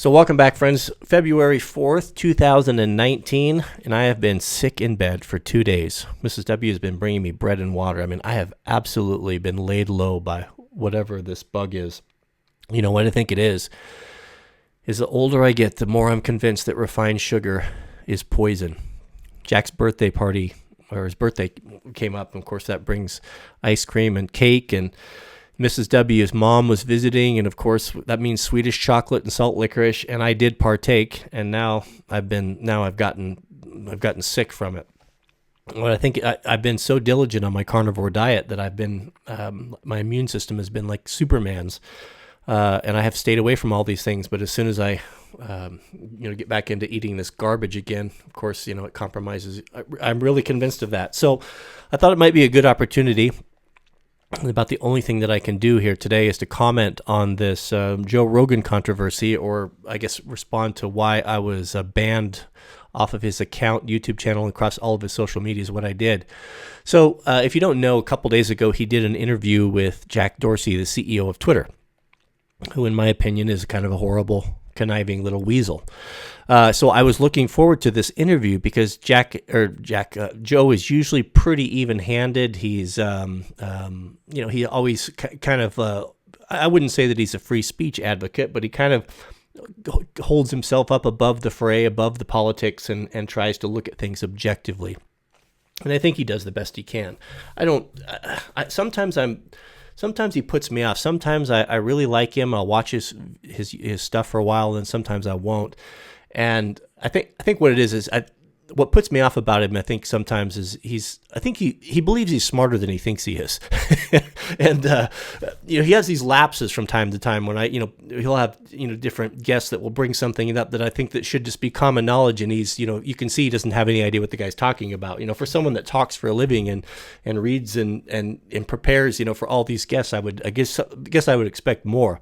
So welcome back, friends. February 4th, 2019, and I have been sick in bed for 2 days. Mrs. W has been bringing me bread and water. I mean, I have absolutely been laid low by whatever this bug is. You know what I think it is the older I get, the more I'm convinced that refined sugar is poison. Jack's birthday party, or his birthday came up, and of course that brings ice cream and cake, and Mrs. W's mom was visiting, and of course that means Swedish chocolate and salt licorice, and I did partake, and now I've gotten sick from it. Well, I think I've been so diligent on my carnivore diet that I've been my immune system has been like Superman's, and I have stayed away from all these things. But as soon as I get back into eating this garbage again, of course, it compromises. I'm really convinced of that. So I thought it might be a good opportunity. About the only thing that I can do here today is to comment on this Joe Rogan controversy, or I guess respond to why I was banned off of his account, YouTube channel, and across all of his social media is what I did. So if you don't know, a couple days ago, he did an interview with Jack Dorsey, the CEO of Twitter, who in my opinion is kind of a horrible, conniving little weasel. So I was looking forward to this interview because Joe is usually pretty even-handed. He's, he always kind of, I wouldn't say that he's a free speech advocate, but he kind of holds himself up above the fray, above the politics, and tries to look at things objectively. And I think he does the best he can. Sometimes he puts me off. Sometimes I really like him. I'll watch his stuff for a while, and sometimes I won't. And I think what it is what puts me off about him, I think sometimes is he believes he's smarter than he thinks he is. And he has these lapses from time to time when he'll have different guests that will bring something up that I think that should just be common knowledge, and he's you can see he doesn't have any idea what the guy's talking about. For someone that talks for a living and reads and prepares for all these guests, I guess I would expect more.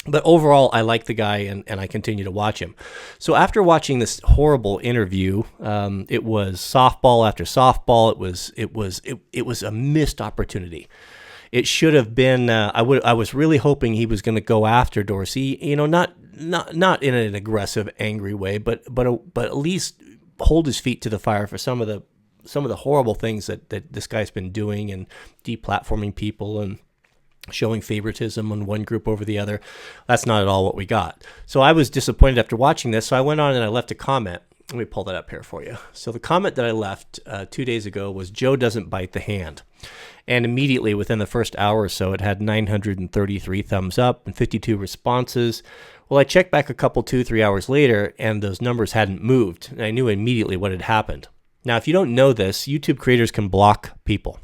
But overall, I like the guy, and I continue to watch him. So after watching this horrible interview, it was softball after softball. It was a missed opportunity. It should have been. I was really hoping he was going to go after Dorsey. Not in an aggressive, angry way, but at least hold his feet to the fire for some of the horrible things that this guy's been doing, and deplatforming people and showing favoritism on one group over the other. That's not at all what we got. So I was disappointed after watching this. So I went on and I left a comment. Let me pull that up here for you. So the comment that I left 2 days ago was, Joe doesn't bite the hand. And immediately within the first hour or so, it had 933 thumbs up and 52 responses. Well, I checked back a couple, 2-3 hours later, and those numbers hadn't moved. And I knew immediately what had happened. Now, if you don't know this, YouTube creators can block people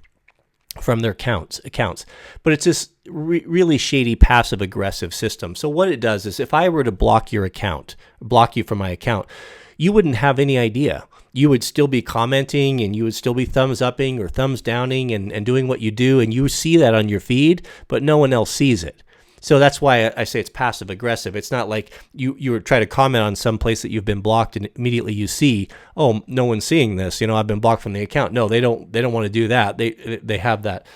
from their accounts, but it's this really shady passive-aggressive system. So what it does is, if I were to block you from my account, you wouldn't have any idea. You would still be commenting, and you would still be thumbs upping or thumbs downing and doing what you do, and you see that on your feed, but no one else sees it. So that's why I say it's passive aggressive. It's not like you would try to comment on some place that you've been blocked, and immediately you see, oh, no one's seeing this. I've been blocked from the account. No, they don't want to do that. They have that.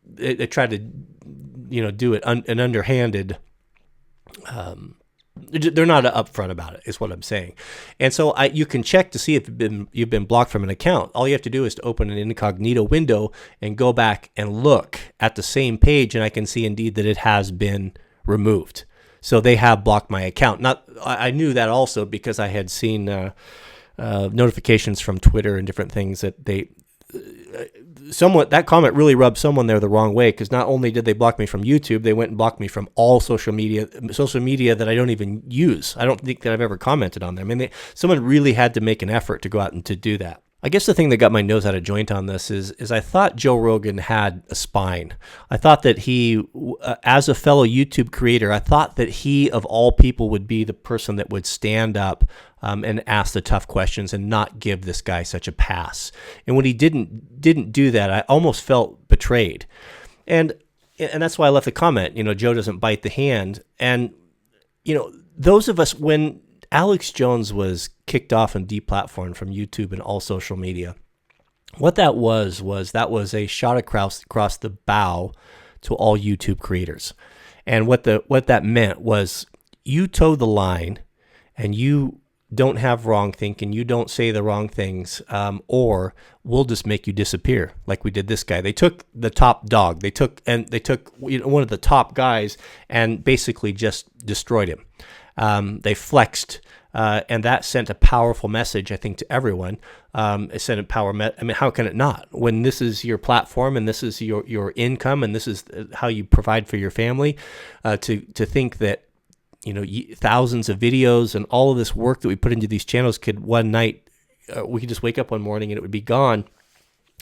They try to do it an underhanded. They're not upfront about it, is what I'm saying. And so you can check to see if you've been blocked from an account. All you have to do is to open an incognito window and go back and look at the same page, and I can see indeed that it has been removed. So they have blocked my account. I knew that also because I had seen notifications from Twitter and different things that that comment really rubbed someone there the wrong way, because not only did they block me from YouTube, they went and blocked me from all social media that I don't even use. I don't think that I've ever commented on them. I mean, someone really had to make an effort to go out and to do that. I guess the thing that got my nose out of joint on this is I thought Joe Rogan had a spine. I thought that he, as a fellow YouTube creator, I thought that he, of all people, would be the person that would stand up and ask the tough questions and not give this guy such a pass. And when he didn't do that, I almost felt betrayed. And that's why I left the comment, Joe doesn't bite the hand. And, those of us, when Alex Jones was kicked off and deplatformed from YouTube and all social media, what that was a shot across the bow to all YouTube creators. And what that meant was, you toe the line and you don't have wrong thinking, you don't say the wrong things, or we'll just make you disappear, like we did this guy. They took the top dog. They took one of the top guys and basically just destroyed him. They flexed, and that sent a powerful message, I think, to everyone. It sent a how can it not? When this is your platform and this is your income and this is how you provide for your family, to think that thousands of videos and all of this work that we put into these channels could one night, we could just wake up one morning and it would be gone,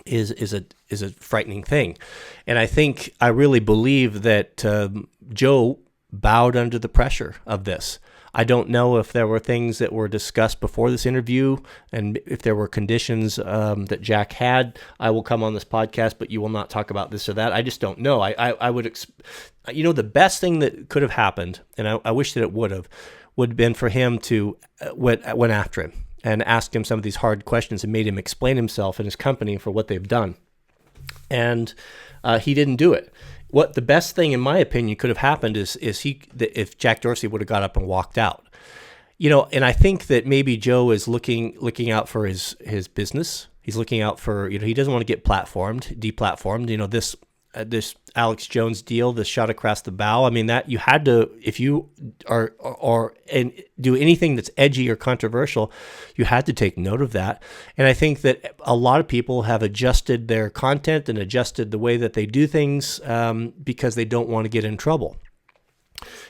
is a frightening thing. And I really believe that Joe bowed under the pressure of this. I don't know if there were things that were discussed before this interview and if there were conditions that Jack had. I will come on this podcast, but you will not talk about this or that. I just don't know. I would, the best thing that could have happened, and I wish that it would have been for him to went after him and asked him some of these hard questions and made him explain himself and his company for what they've done. And he didn't do it. What the best thing, in my opinion, could have happened is if Jack Dorsey would have got up and walked out. And I think that maybe Joe is looking out for his business. He's looking out for, he doesn't want to get deplatformed. This Alex Jones deal, the shot across the bow. I mean, that you had to, if you are and do anything that's edgy or controversial, you had to take note of that. And I think that a lot of people have adjusted their content and adjusted the way that they do things because they don't want to get in trouble.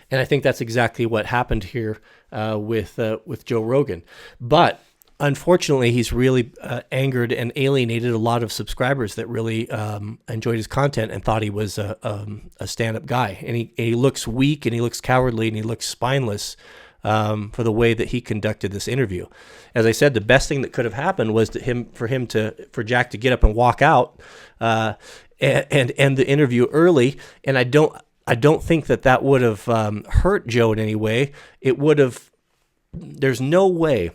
And I think that's exactly what happened here with Joe Rogan. But unfortunately, he's really angered and alienated a lot of subscribers that really enjoyed his content and thought he was a stand-up guy. And he looks weak, and he looks cowardly, and he looks spineless for the way that he conducted this interview. As I said, the best thing that could have happened was for Jack to get up and walk out and end the interview early. And I don't think that would have hurt Joe in any way. It would have. There's no way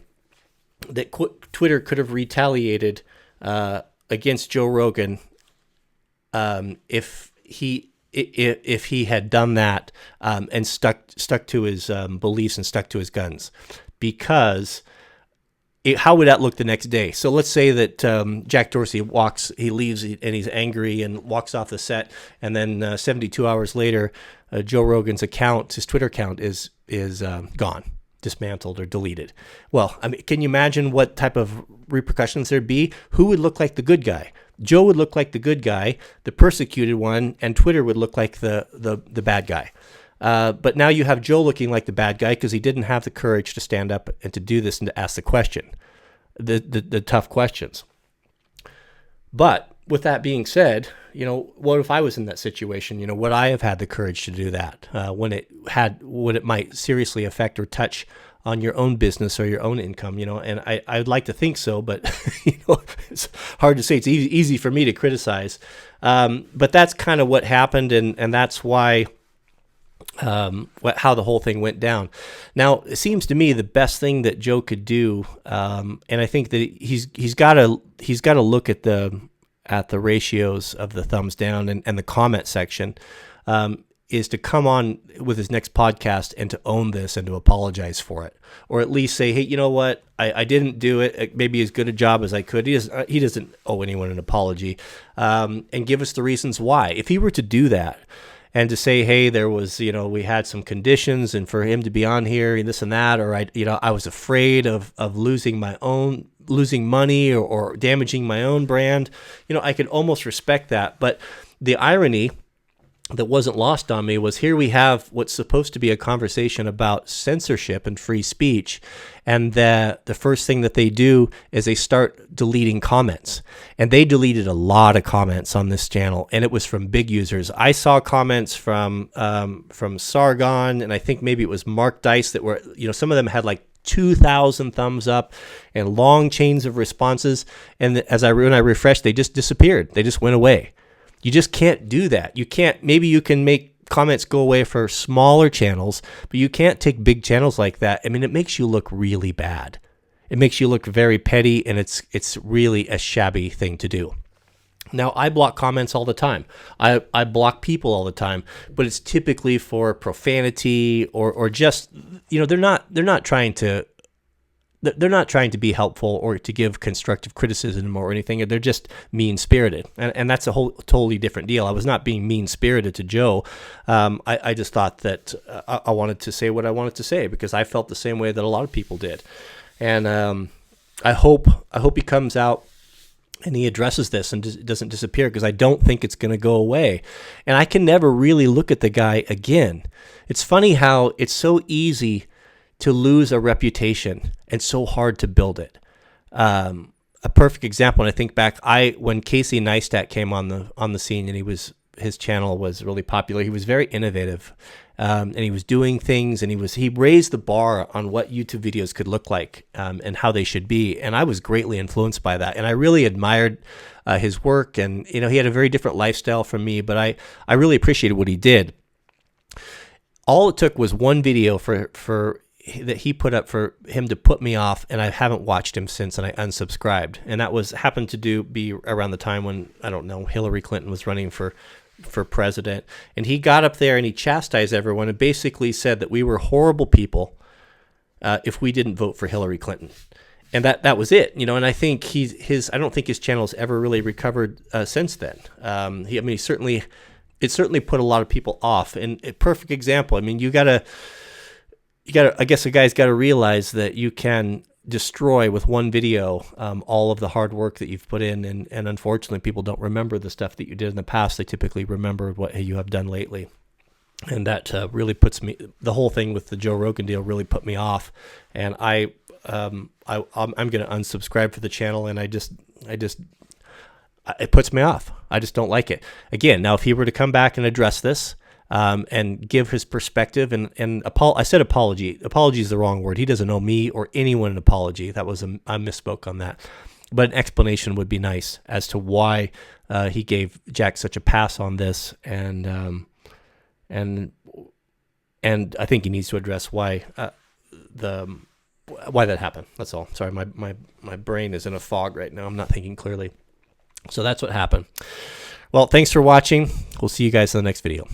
that Twitter could have retaliated against Joe Rogan if he had done that and stuck to his beliefs and stuck to his guns, because how would that look the next day? So let's say that Jack Dorsey leaves and he's angry and walks off the set, and then 72 hours later, Joe Rogan's account, his Twitter account, is gone, dismantled or deleted. Well, I mean, can you imagine what type of repercussions there'd be? Who would look like the good guy? Joe would look like the good guy, the persecuted one, and Twitter would look like the bad guy. But now you have Joe looking like the bad guy because he didn't have the courage to stand up and to do this and to ask the question, the tough questions. But with that being said, what if I was in that situation? Would I have had the courage to do that when it might seriously affect or touch on your own business or your own income? And I'd like to think so, but it's hard to say. It's easy for me to criticize, but that's kind of what happened, and that's why. How the whole thing went down. Now, it seems to me the best thing that Joe could do, and I think that he's got to look at the ratios of the thumbs down and the comment section, is to come on with his next podcast and to own this and to apologize for it, or at least say, hey, you know what, I didn't do it. Maybe as good a job as I could. He doesn't owe anyone an apology, and give us the reasons why. If he were to do that, and to say, hey, there was, we had some conditions, and for him to be on here and this and that, or I was afraid of losing money or damaging my own brand, I could almost respect that. But the irony that wasn't lost on me was, here we have what's supposed to be a conversation about censorship and free speech, and the first thing that they do is they start deleting comments. And they deleted a lot of comments on this channel, and it was from big users. I saw comments from Sargon, and I think maybe it was Mark Dice that were, some of them had like 2,000 thumbs up and long chains of responses. And when I refreshed, they just disappeared. They just went away. You just can't do that. You can't. Maybe you can make comments go away for smaller channels, but you can't take big channels like that. I mean, it makes you look really bad. It makes you look very petty, and it's really a shabby thing to do. Now, I block comments all the time. I block people all the time, but it's typically for profanity or just, they're not trying to be helpful or to give constructive criticism or anything. They're just mean-spirited. And that's a whole totally different deal. I was not being mean-spirited to Joe. I just thought that I wanted to say what I wanted to say because I felt the same way that a lot of people did. And I hope he comes out and he addresses this and doesn't disappear, because I don't think it's going to go away. And I can never really look at the guy again. It's funny how it's so easy to lose a reputation and so hard to build it. A perfect example, and I think back, when Casey Neistat came on the scene, and his channel was really popular. He was very innovative, and he was doing things, and he raised the bar on what YouTube videos could look like, and how they should be. And I was greatly influenced by that, and I really admired his work. And he had a very different lifestyle from me, but I really appreciated what he did. All it took was one video that he put up for him to put me off, and I haven't watched him since, and I unsubscribed. And that happened to be around the time when, I don't know, Hillary Clinton was running for president. And he got up there and he chastised everyone and basically said that we were horrible people if we didn't vote for Hillary Clinton. And that was it, And I think I don't think his channel has ever really recovered since then. It certainly put a lot of people off. And a perfect example. I mean, I guess a guy's got to realize that you can destroy with one video all of the hard work that you've put in, and unfortunately people don't remember the stuff that you did in the past. They typically remember what you have done lately, and that really the whole thing with the Joe Rogan deal really put me off, and I'm going to unsubscribe for the channel, and it puts me off. I just don't like it. Again, now if he were to come back and address this, and give his perspective, I said apology. Apology is the wrong word. He doesn't owe me or anyone an apology. I misspoke on that. But an explanation would be nice as to why he gave Jack such a pass on this, and I think he needs to address why that happened. That's all. Sorry, my brain is in a fog right now. I'm not thinking clearly. So that's what happened. Well, thanks for watching. We'll see you guys in the next video.